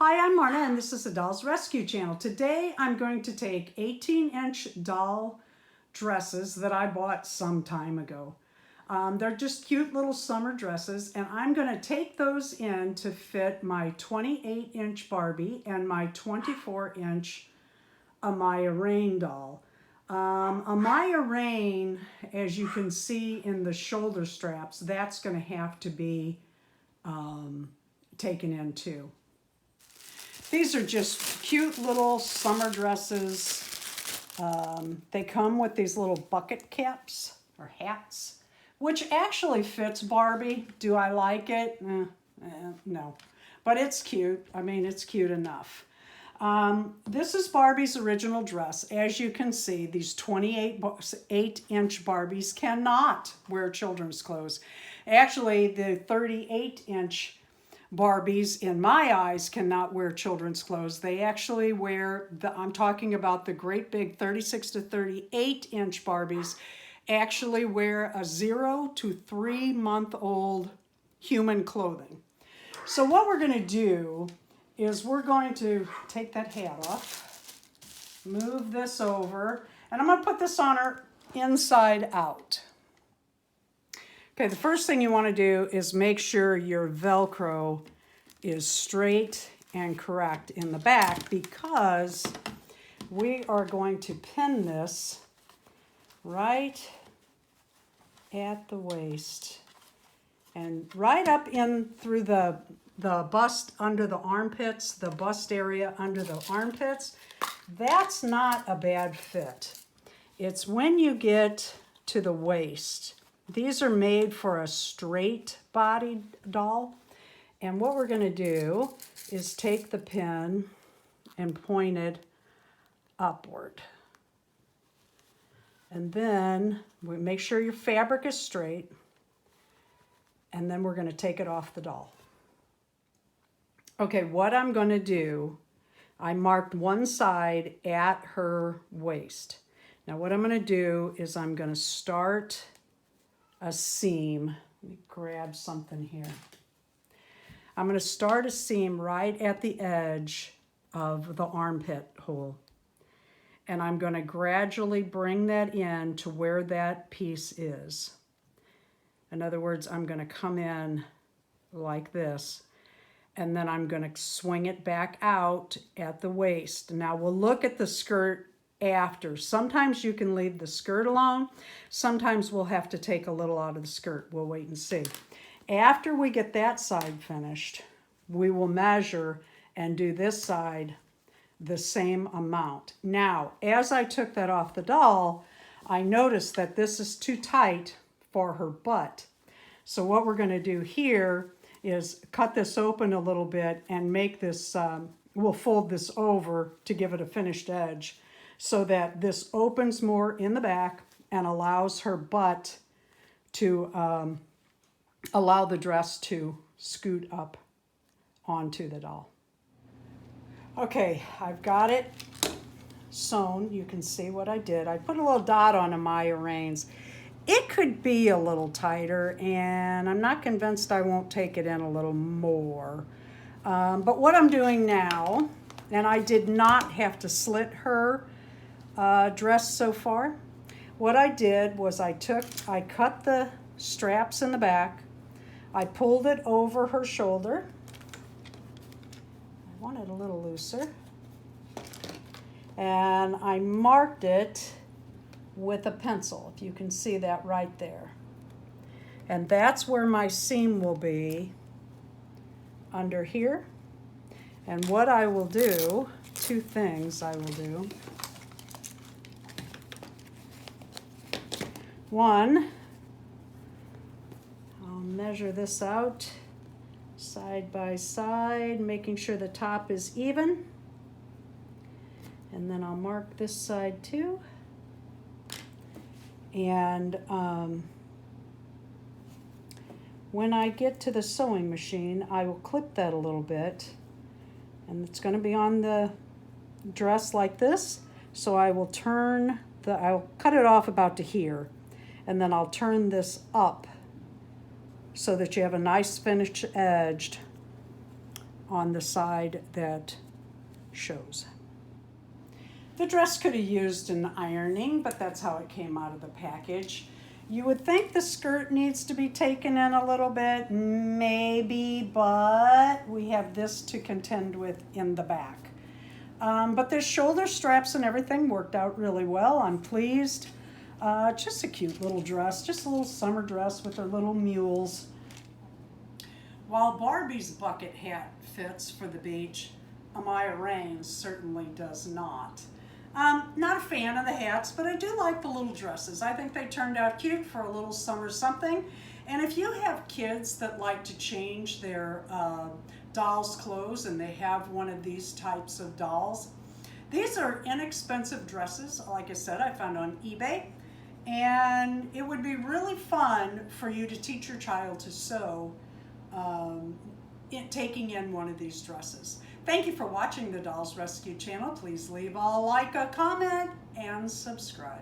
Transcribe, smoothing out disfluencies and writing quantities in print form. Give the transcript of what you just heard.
Hi, I'm Marna and this is the Dolls Rescue Channel. Today I'm going to take 18-inch doll dresses that I bought some time ago. They're just cute little summer dresses, and I'm going to take those in to fit my 28-inch Barbie and my 24-inch Amaya Raine doll. Amaya Raine, as you can see in the shoulder straps, that's going to have to be taken in too. These are just cute little summer dresses. They come with these little bucket caps or hats, which actually fits Barbie. Do I like it? No, but it's cute. I mean, it's cute enough. This is Barbie's original dress. As you can see, these 28-inch Barbies cannot wear children's clothes. Actually, the 38-inch Barbies, in my eyes, cannot wear children's clothes. They actually wear, I'm talking about the great big 36 to 38-inch Barbies, actually wear a 0 to 3 month old human clothing. So what we're going to do is we're going to take that hat off, move this over, and I'm going to put this on her inside out. Okay, the first thing you want to do is make sure your Velcro is straight and correct in the back, because we are going to pin this right at the waist and right up in through the bust under the armpits, the bust area under the armpits. That's not a bad fit. It's when you get to the waist. These are made for a straight-bodied doll. And what we're going to do is take the pin and point it upward. And then we make sure your fabric is straight. And then we're going to take it off the doll. Okay, what I'm going to do, I marked one side at her waist. Now what I'm going to do is I'm going to start a seam. Let me grab something here. I'm going to start a seam right at the edge of the armpit hole. And I'm going to gradually bring that in to where that piece is. In other words, I'm going to come in like this, and then I'm going to swing it back out at the waist. Now we'll look at the skirt after. Sometimes you can leave the skirt alone. Sometimes we'll have to take a little out of the skirt. We'll wait and see. After we get that side finished, we will measure and do this side the same amount. Now, as I took that off the doll, I noticed that this is too tight for her butt. So what we're going to do here is cut this open a little bit and make this, we'll fold this over to give it a finished edge, so that this opens more in the back and allows her butt to allow the dress to scoot up onto the doll. Okay, I've got it sewn. You can see what I did. I put a little dot on Amaya Raine's. It could be a little tighter, and I'm not convinced I won't take it in a little more. But what I'm doing now, and I did not have to slit her dress so far. What I did was I cut the straps in the back. I pulled it over her shoulder. I want it a little looser. And I marked it with a pencil, if you can see that right there. And that's where my seam will be, under here. And what I will do, two things I will do. One, I'll measure this out side by side, making sure the top is even. And then I'll mark this side too. And when I get to the sewing machine, I will clip that a little bit. And it's going to be on the dress like this. So I will I'll cut it off about to here. And then I'll turn this up so that you have a nice finished edged on the side that shows. The dress could have used an ironing, but that's how it came out of the package. You would think the skirt needs to be taken in a little bit, maybe, but we have this to contend with in the back. But the shoulder straps and everything worked out really well. I'm pleased. Just a cute little dress, just a little summer dress with her little mules. While Barbie's bucket hat fits for the beach, Amaya Raine certainly does not. Not a fan of the hats, but I do like the little dresses. I think they turned out cute for a little summer something. And if you have kids that like to change their dolls' clothes and they have one of these types of dolls, these are inexpensive dresses. Like I said, I found on eBay. And it would be really fun for you to teach your child to sew taking in one of these dresses. Thank you for watching the Dolls Rescue channel. Please leave a like, a comment, and subscribe.